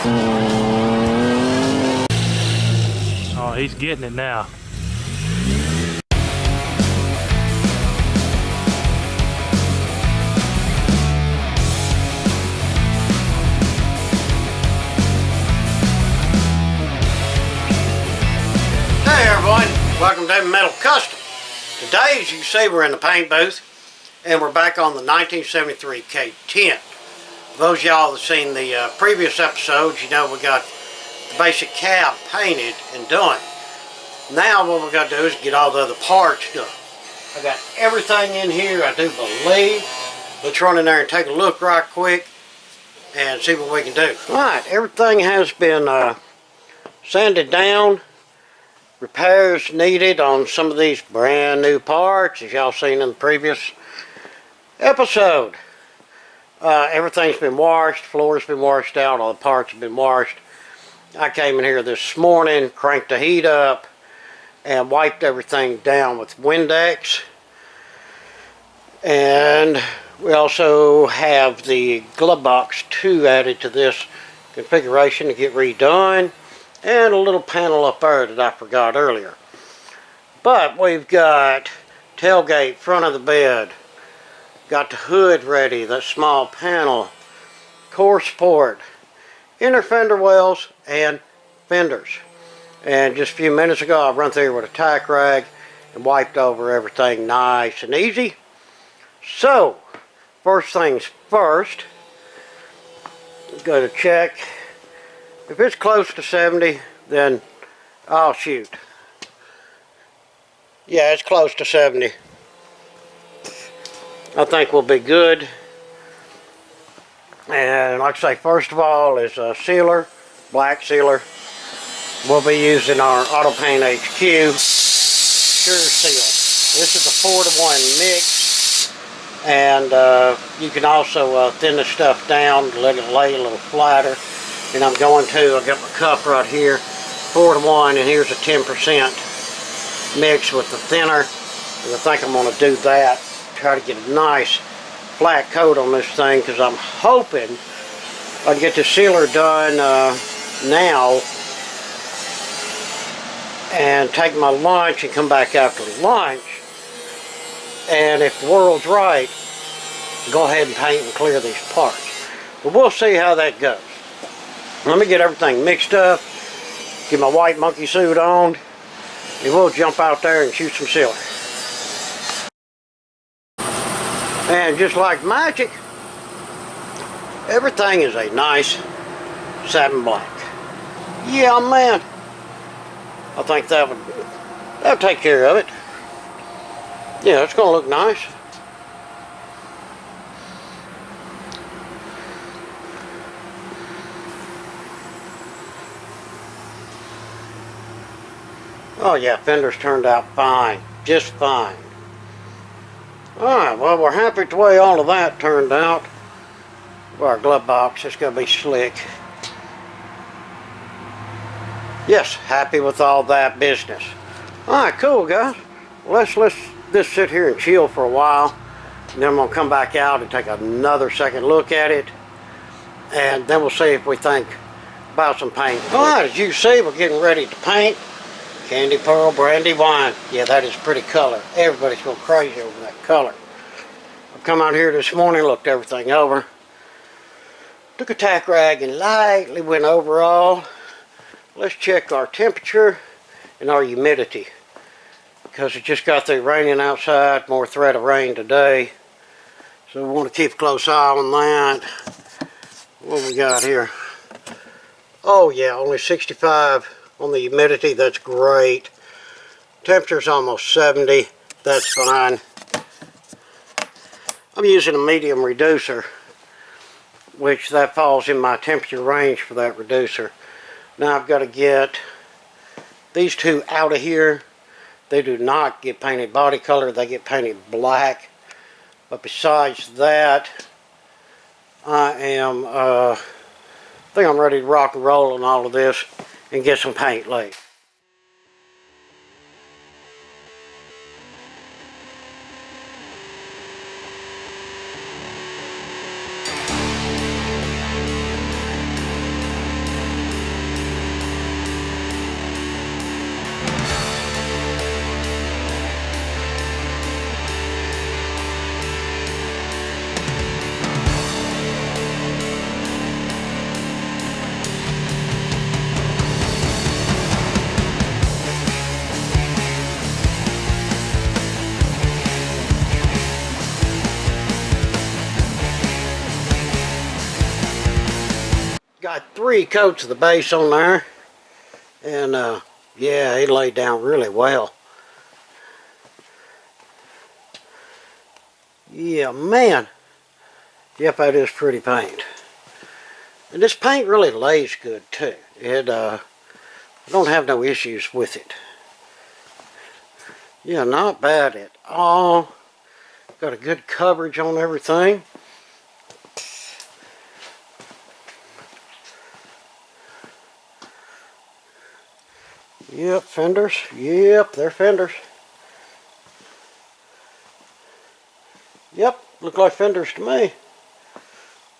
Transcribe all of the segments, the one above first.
Oh, he's getting it now. Hey everyone, welcome to Metal Custom. Today, as you can see, we're in the paint booth and we're back on the 1973 K10. For those of y'all that seen the previous episodes, you know we got the basic cab painted and done. Now what we're going to do is get all the other parts done. I got everything in here, I do believe. Let's run in there and take a look right quick and see what we can do. Alright, everything has been sanded down. Repairs needed on some of these brand new parts, as y'all seen in the previous episode. Everything's been washed, floor's been washed out, all the parts have been washed. I came in here this morning, cranked the heat up, and wiped everything down with Windex. And we also have the glove box 2 added to this configuration to get redone. And a little panel up there that I forgot earlier. But we've got tailgate, front of the bed, got the hood ready, that small panel, core support, inner fender wells, and fenders. And just a few minutes ago I run through here with a tack rag and wiped over everything nice and easy. So, first things first, go to check. If it's close to 70, then I'll shoot. Yeah, it's close to 70. I think we'll be good. And like I say, first of all is a sealer, black sealer. We'll be using our Auto Paint HQ Sure Seal. This is a 4-to-1 mix. And you can also thin the stuff down to let it lay a little flatter. And I'm going to, I got my cup right here, 4-to-1, and here's a 10% mix with the thinner. And I think I'm going to do that, try to get a nice flat coat on this thing, because I'm hoping I can get the sealer done now and take my lunch and come back after lunch. And if the world's right, go ahead and paint and clear these parts. But we'll see how that goes. Let me get everything mixed up, get my white monkey suit on, and we'll jump out there and shoot some sealer. And just like magic, everything is a nice satin black. Yeah, man. I think that'll take care of it. Yeah, it's gonna look nice. Oh yeah, fenders turned out fine, just fine. Alright, well we're happy with the way all of that turned out. Well, our glove box, it's going to be slick. Yes, happy with all that business. Alright, cool guys. Well, let's just sit here and chill for a while. And then I'm going to come back out and take another second look at it. And then we'll see if we think about some paint. Alright, as you see, we're getting ready to paint. Candy Pearl Brandy Wine. Yeah, that is a pretty color. Everybody's going crazy over that color. I've come out here this morning, looked everything over. Took a tack rag and lightly went over all. Let's check our temperature and our humidity. Because it just got through raining outside, more threat of rain today. So we want to keep a close eye on that. What we got here? Oh yeah, only 65 on the humidity. That's great. Temperature's almost 70. That's fine. I'm using a medium reducer, which that falls in my temperature range for that reducer. Now I've got to get these two out of here. They do not get painted body color, they get painted black. But besides that, I think I'm ready to rock and roll on all of this and get some paint laid. Got 3 coats of the base on there, and yeah, it laid down really well. Yeah, man. Yep, that is pretty paint. And this paint really lays good too. It I don't have no issues with it. Yeah, not bad at all. Got a good coverage on everything. Yep, fenders. Yep, they're fenders. Yep, look like fenders to me.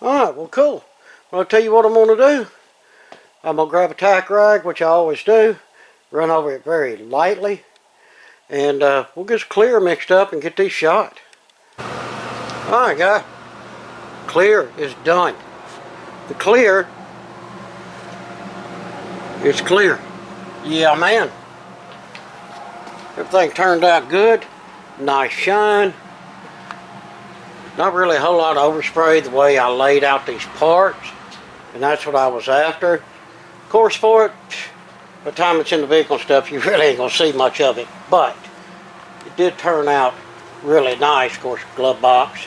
Alright, well cool. Well, I'll tell you what I'm going to do. I'm going to grab a tack rag, which I always do. Run over it very lightly. And we'll get some clear mixed up and get these shot. Alright guys. Clear is done. The clear is clear. Yeah, man. Everything turned out good. Nice shine. Not really a whole lot of overspray the way I laid out these parts. And that's what I was after. Of course, for it, by the time it's in the vehicle and stuff, you really ain't going to see much of it. But it did turn out really nice, of course, glove box.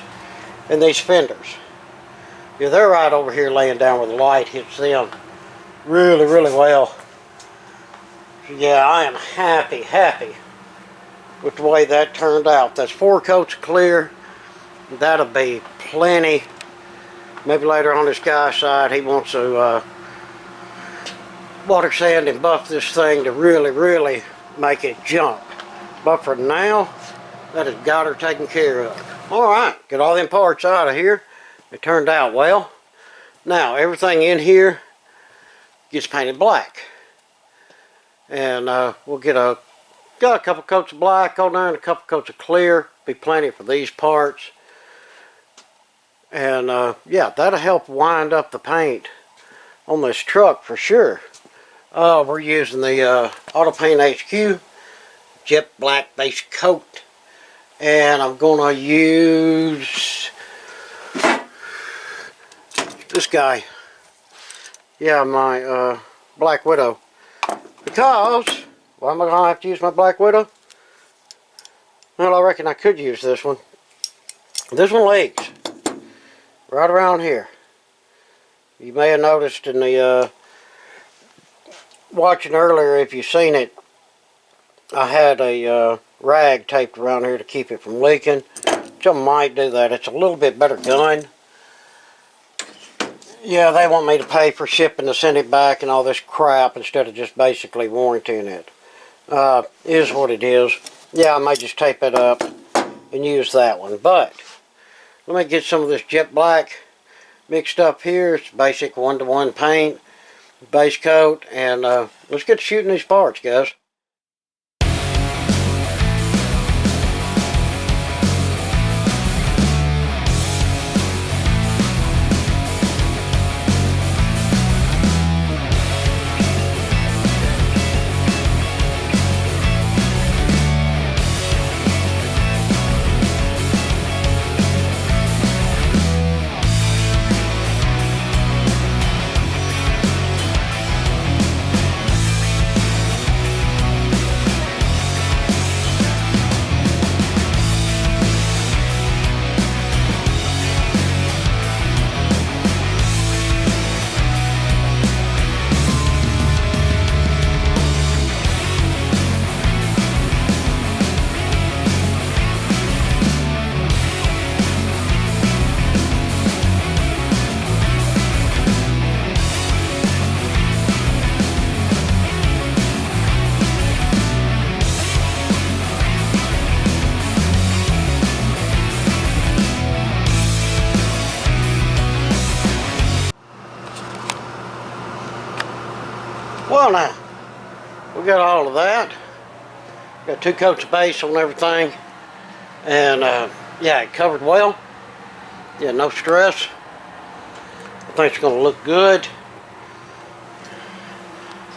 And these fenders. Yeah, they're right over here laying down where the light hits them. Really, really well. So yeah, I am happy with the way that turned out. That's 4 coats of clear. That'll be plenty. Maybe later on this guy's side, he wants to water sand and buff this thing to really make it jump. But for now, that has got her taken care of. Alright, get all them parts out of here. It turned out well. Now, everything in here gets painted black. And we'll got a couple coats of black on there and a couple coats of clear. Be plenty for these parts. And yeah, that'll help wind up the paint on this truck for sure. We're using the Auto Paint HQ jet black base coat. And I'm going to use this guy. Yeah, my Black Widow. Because, why am I going to have to use my Black Widow? Well, I reckon I could use this one. This one leaks right around here. You may have noticed in the watching earlier, if you've seen it, I had a rag taped around here to keep it from leaking. Which I might do that. It's a little bit better gun. Yeah, they want me to pay for shipping to send it back and all this crap instead of just basically warranting it. Is what it is. Yeah, I might just tape it up and use that one. But let me get some of this jet black mixed up here. It's basic 1-to-1 paint, base coat, and let's get shooting these parts, guys. Well now, we got all of that. Got 2 coats of base on everything. And yeah, it covered well. Yeah, no stress. I think it's going to look good.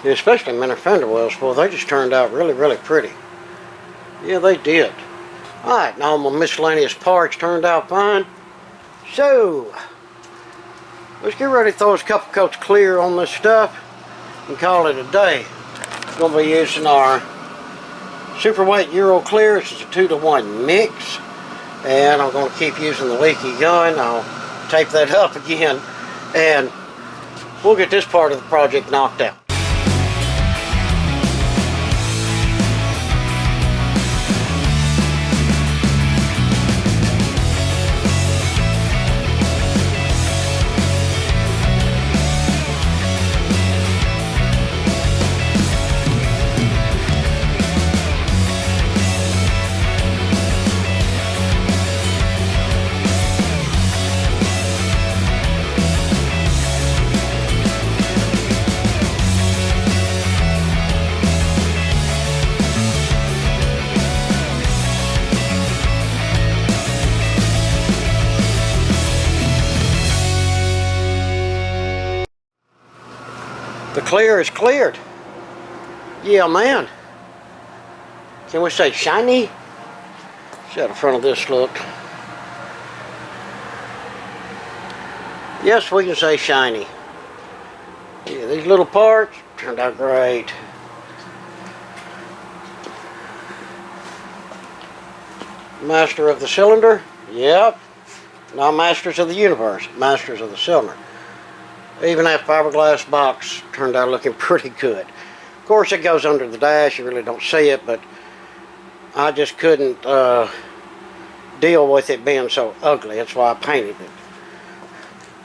Yeah, especially minor fender wells, boy, they just turned out really pretty. Yeah, they did. Alright, now my miscellaneous parts turned out fine. So, let's get ready to throw us a couple coats clear on this stuff and call it a day. We're going to be using our super wet Euro clear. This is a 2-to-1 mix, and I'm going to keep using the leaky gun. I'll tape that up again, and we'll get this part of the project knocked out. The clear is cleared. Yeah, man. Can we say shiny? See how the front of this looked. Yes, we can say shiny. Yeah, these little parts turned out great. Master of the cylinder? Yep. Not masters of the universe, masters of the cylinder. Even that fiberglass box turned out looking pretty good. Of course, it goes under the dash. You really don't see it, but I just couldn't deal with it being so ugly. That's why I painted it.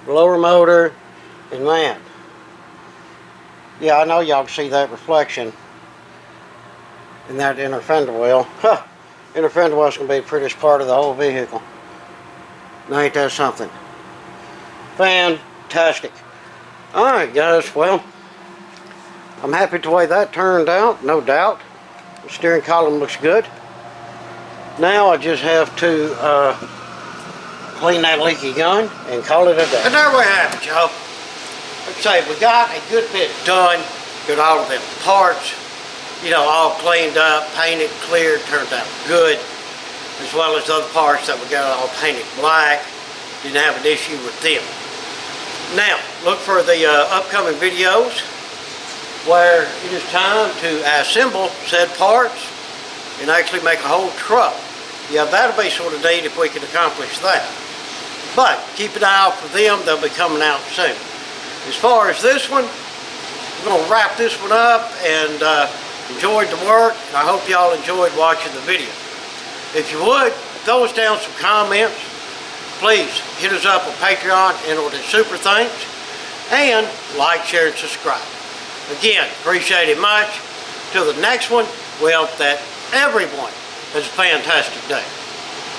Blower motor, and man. Yeah, I know y'all can see that reflection in that inner fender well. Huh. Inner fender well's going to be the prettiest part of the whole vehicle. Now, ain't that something? Fantastic. Alright guys, well, I'm happy with the way that turned out, no doubt. The steering column looks good. Now I just have to clean that leaky gun and call it a day. And there we have it, y'all. Like I say, we got a good bit done. Got all of them parts, you know, all cleaned up, painted, cleared, turned out good. As well as other parts that we got all painted black. Didn't have an issue with them. Now, look for the upcoming videos where it is time to assemble said parts and actually make a whole truck. Yeah, that'll be sort of neat if we can accomplish that. But keep an eye out for them. They'll be coming out soon. As far as this one, we're going to wrap this one up and enjoyed the work. And I hope y'all enjoyed watching the video. If you would, throw us down some comments. Please hit us up on Patreon and on the super thanks, and like, share, and subscribe. Again, appreciate it much. Till the next one, we hope that everyone has a fantastic day.